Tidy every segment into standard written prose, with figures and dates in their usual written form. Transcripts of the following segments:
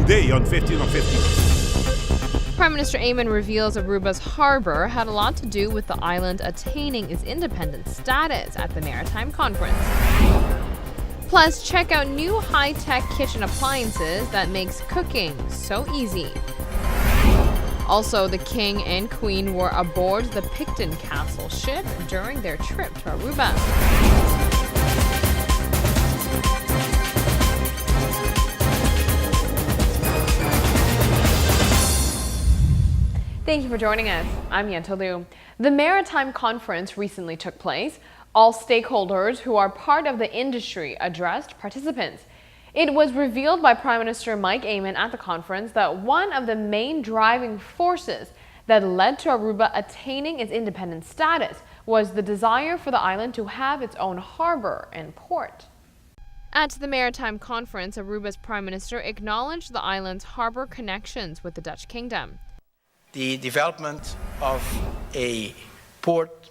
today on 15 on 15. Prime Minister Ayman reveals Aruba's harbor had a lot to do with the island attaining its independent status at the Maritime Conference. Plus, check out new high-tech kitchen appliances that makes cooking so easy. Also, the King and Queen were aboard the Picton Castle ship during their trip to Aruba. Thank you for joining us. I'm Yentl Lieuw. The Maritime Conference recently took place. All stakeholders who are part of the industry addressed participants. It was revealed by Prime Minister Mike Ayman at the conference that one of the main driving forces that led to Aruba attaining its independent status was the desire for the island to have its own harbor and port. At the Maritime Conference, Aruba's Prime Minister acknowledged the island's harbor connections with the Dutch Kingdom. The development of a port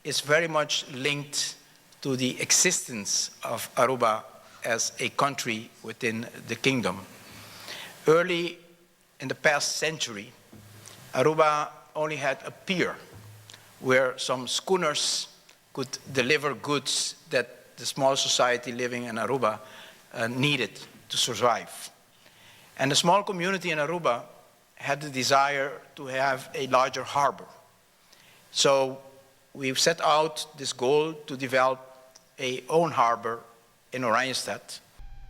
is very much linked to the existence of Aruba as a country within the kingdom. Early in the past century, Aruba only had a pier where some schooners could deliver goods that the small society living in Aruba needed to survive. And the small community in Aruba had the desire to have a larger harbor. So we've set out this goal to develop an own harbor in Oranjestad.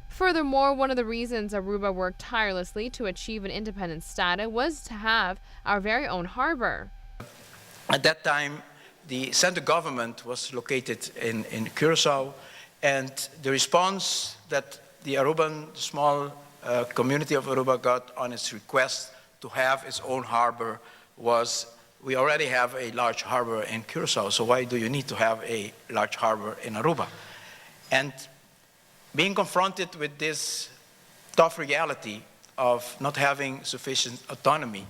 Furthermore, one of the reasons Aruba worked tirelessly to achieve an independent status was to have our very own harbor. At that time, the central government was located in Curaçao, and the response that the Aruban small community of Aruba got on its request to have its own harbor was, we already have a large harbor in Curaçao, so why do you need to have a large harbor in Aruba? And being confronted with this tough reality of not having sufficient autonomy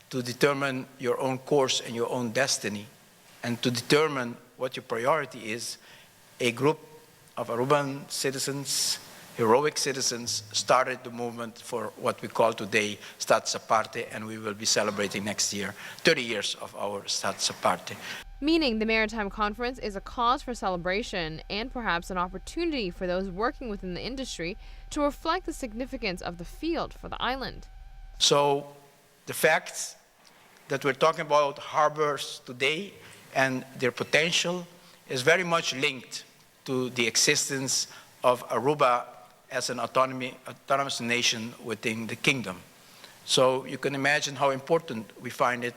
to determine your own course and your own destiny, and to determine what your priority is, a group of Aruban citizens, heroic citizens, started the movement for what we call today Stad Aparte, and we will be celebrating next year 30 years of our Stad Aparte. Meaning the Maritime Conference is a cause for celebration and perhaps an opportunity for those working within the industry to reflect the significance of the field for the island. So the fact that we're talking about harbors today and their potential is very much linked to the existence of Aruba as an autonomous nation within the kingdom. So you can imagine how important we find it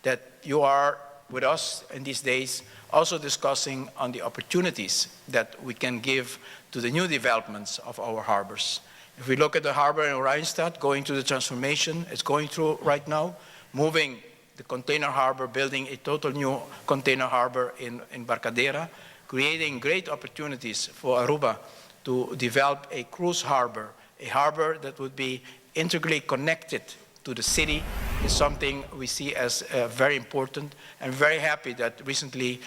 that you are with us in these days, also discussing on the opportunities that we can give to the new developments of our harbors. If we look at the harbor in Oranjestad, going through the transformation it's going through right now, moving the container harbor, building a total new container harbor in Barcadera, creating great opportunities for Aruba to develop a cruise harbor, a harbor that would be integrally connected to the city, is something we see as very important. I'm very happy that recently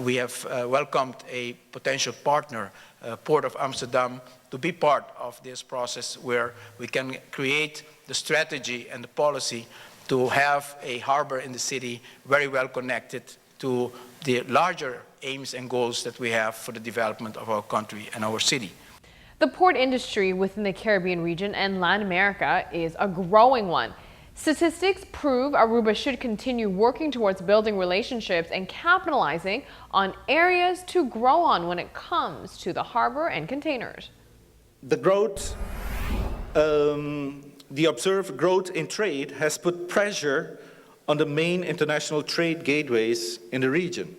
we have welcomed a potential partner, Port of Amsterdam, to be part of this process where we can create the strategy and the policy to have a harbor in the city very well connected to the larger aims and goals that we have for the development of our country and our city. The port industry within the Caribbean region and Latin America is a growing one. Statistics prove Aruba should continue working towards building relationships and capitalizing on areas to grow on when it comes to the harbor and containers. The growth, the observed growth in trade has put pressure on the main international trade gateways in the region.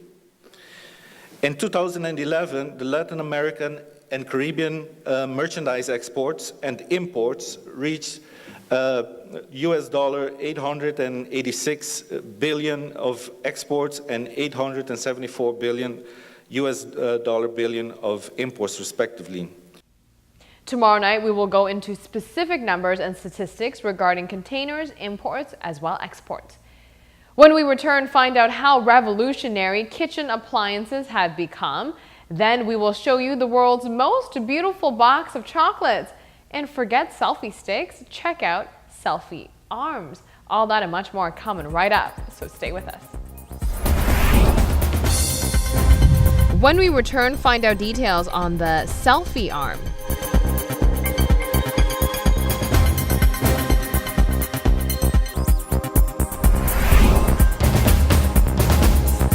In 2011, the Latin American and Caribbean merchandise exports and imports reached US dollar 886 billion of exports and 874 billion US dollar billion of imports respectively. Tomorrow night we will go into specific numbers and statistics regarding containers, imports, as well as exports. When we return, find out how revolutionary kitchen appliances have become. Then we will show you the world's most beautiful box of chocolates And forget selfie sticks, check out selfie arms. All that and much more coming right up, so stay with us. When we return, find out details on the selfie arm.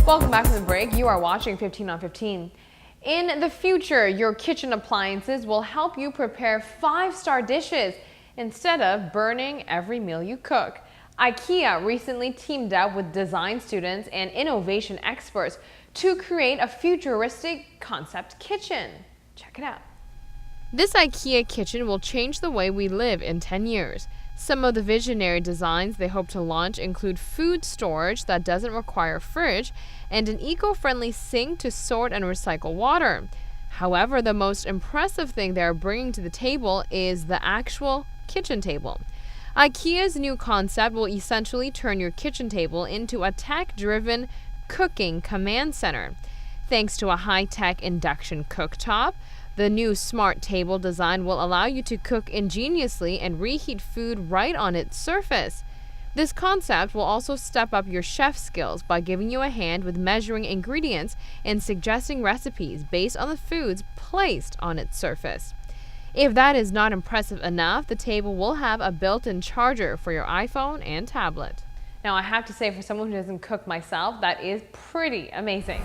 Welcome back from the break. You are watching 15 on 15. In the future, your kitchen appliances will help you prepare 5-star dishes instead of burning every meal you cook. IKEA recently teamed up with design students and innovation experts to create a futuristic concept kitchen. Check it out. This IKEA kitchen will change the way we live in 10 years. Some of the visionary designs they hope to launch include food storage that doesn't require a fridge and an eco-friendly sink to sort and recycle water. However, the most impressive thing they're bringing to the table is the actual kitchen table. IKEA's new concept will essentially turn your kitchen table into a tech-driven cooking command center. Thanks to a high-tech induction cooktop, the new smart table design will allow you to cook ingeniously and reheat food right on its surface. This concept will also step up your chef skills by giving you a hand with measuring ingredients and suggesting recipes based on the foods placed on its surface. If that is not impressive enough, the table will have a built-in charger for your iPhone and tablet. Now, I have to say, for someone who doesn't cook myself, that is pretty amazing.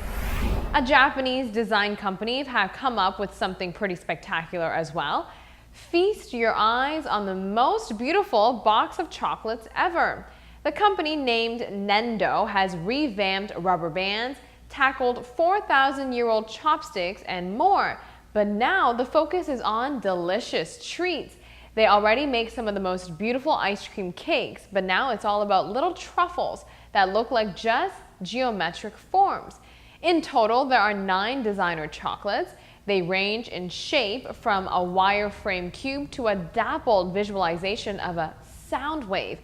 A Japanese design company have come up with something pretty spectacular as well. Feast your eyes on the most beautiful box of chocolates ever. The company named Nendo has revamped rubber bands, tackled 4,000-year-old chopsticks, and more. But now the focus is on delicious treats. They already make some of the most beautiful ice cream cakes, but now it's all about little truffles that look like just geometric forms. In total, there are 9 designer chocolates. They range in shape from a wireframe cube to a dappled visualization of a sound wave.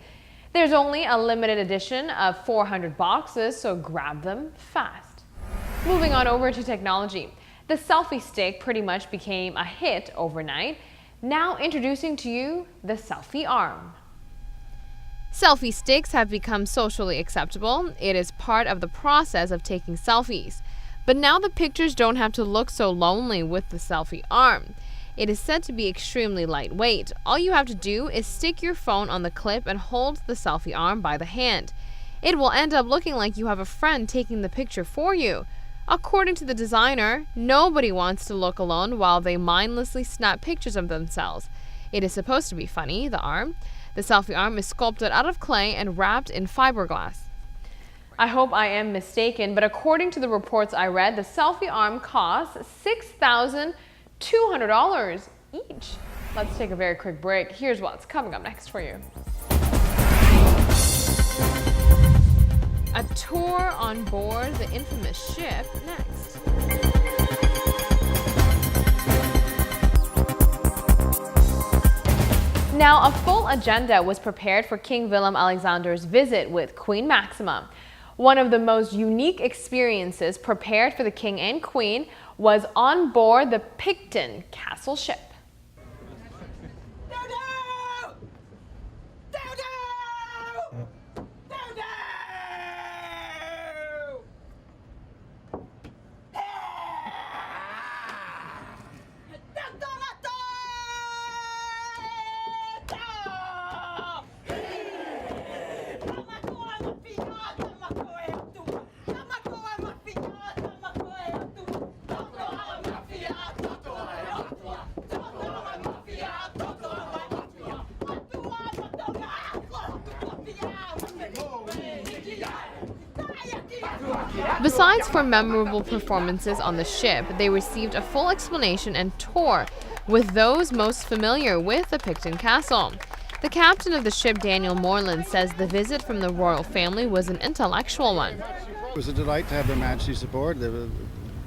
There's only a limited edition of 400 boxes, so grab them fast. Moving on over to technology. The selfie stick pretty much became a hit overnight. Now introducing to you the selfie arm. Selfie sticks have become socially acceptable. It is part of the process of taking selfies. But now the pictures don't have to look so lonely with the selfie arm. It is said to be extremely lightweight. All you have to do is stick your phone on the clip and hold the selfie arm by the hand. It will end up looking like you have a friend taking the picture for you. According to the designer, nobody wants to look alone while they mindlessly snap pictures of themselves. It is supposed to be funny, the arm. The selfie arm is sculpted out of clay and wrapped in fiberglass. I hope I am mistaken, but according to the reports I read, the selfie arm costs $6,200 each. Let's take a very quick break. Here's what's coming up next for you. A tour on board the infamous ship next. Now, a full agenda was prepared for King Willem Alexander's visit with Queen Maxima. One of the most unique experiences prepared for the King and Queen was on board the Picton Castle ship. Besides for memorable performances on the ship, they received a full explanation and tour with those most familiar with the Picton Castle. The captain of the ship, Daniel Moreland, says the visit from the royal family was an intellectual one. It was a delight to have Their Majesties aboard. They were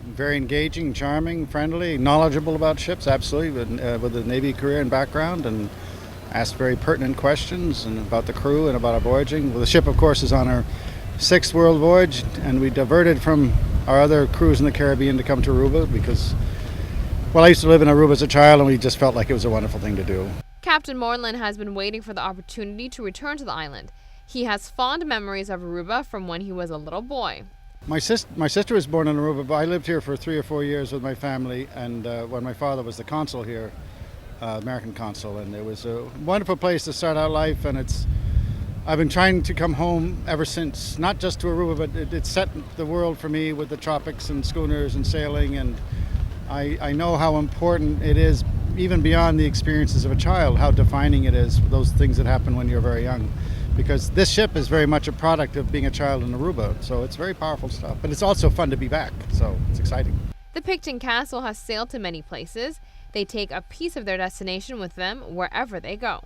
very engaging, charming, friendly, knowledgeable about ships, absolutely, with a Navy career and background, and asked very pertinent questions and about the crew and about our voyaging. Well, the ship, of course, is on our 6th world voyage, and we diverted from our other cruise in the Caribbean to come to Aruba because Well, I used to live in Aruba as a child, and we just felt like it was a wonderful thing to do. Captain Moreland has been waiting for the opportunity to return to the island. He has fond memories of Aruba from when he was a little boy. My sister was born in Aruba, but I lived here for 3 or 4 years with my family, and when my father was the consul here, American consul, and it was a wonderful place to start out life, and I've been trying to come home ever since, not just to Aruba, but it set the world for me with the tropics and schooners and sailing, and I know how important it is, even beyond the experiences of a child, how defining it is, those things that happen when you're very young. Because this ship is very much a product of being a child in Aruba, so it's very powerful stuff. But it's also fun to be back, so it's exciting. The Picton Castle has sailed to many places. They take a piece of their destination with them wherever they go.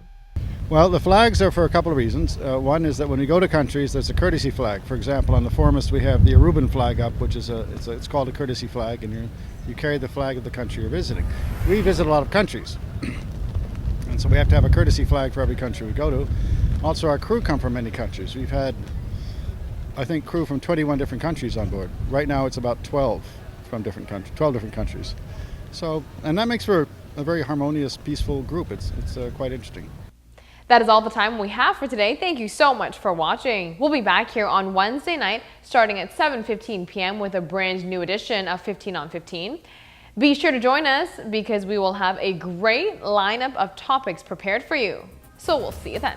Well, the flags are for a couple of reasons. One is that when we go to countries, there's a courtesy flag. For example, on the foremast we have the Aruban flag up, which is it's called a courtesy flag, and you carry the flag of the country you're visiting. We visit a lot of countries, and so we have to have a courtesy flag for every country we go to. Also, our crew come from many countries. We've had, I think, crew from 21 different countries on board. Right now it's about 12 different countries. So, and that makes for a very harmonious, peaceful group. It's quite interesting. That is all the time we have for today. Thank you so much for watching. We'll be back here on Wednesday night starting at 7:15 p.m. with a brand new edition of 15 on 15. Be sure to join us because we will have a great lineup of topics prepared for you. So we'll see you then.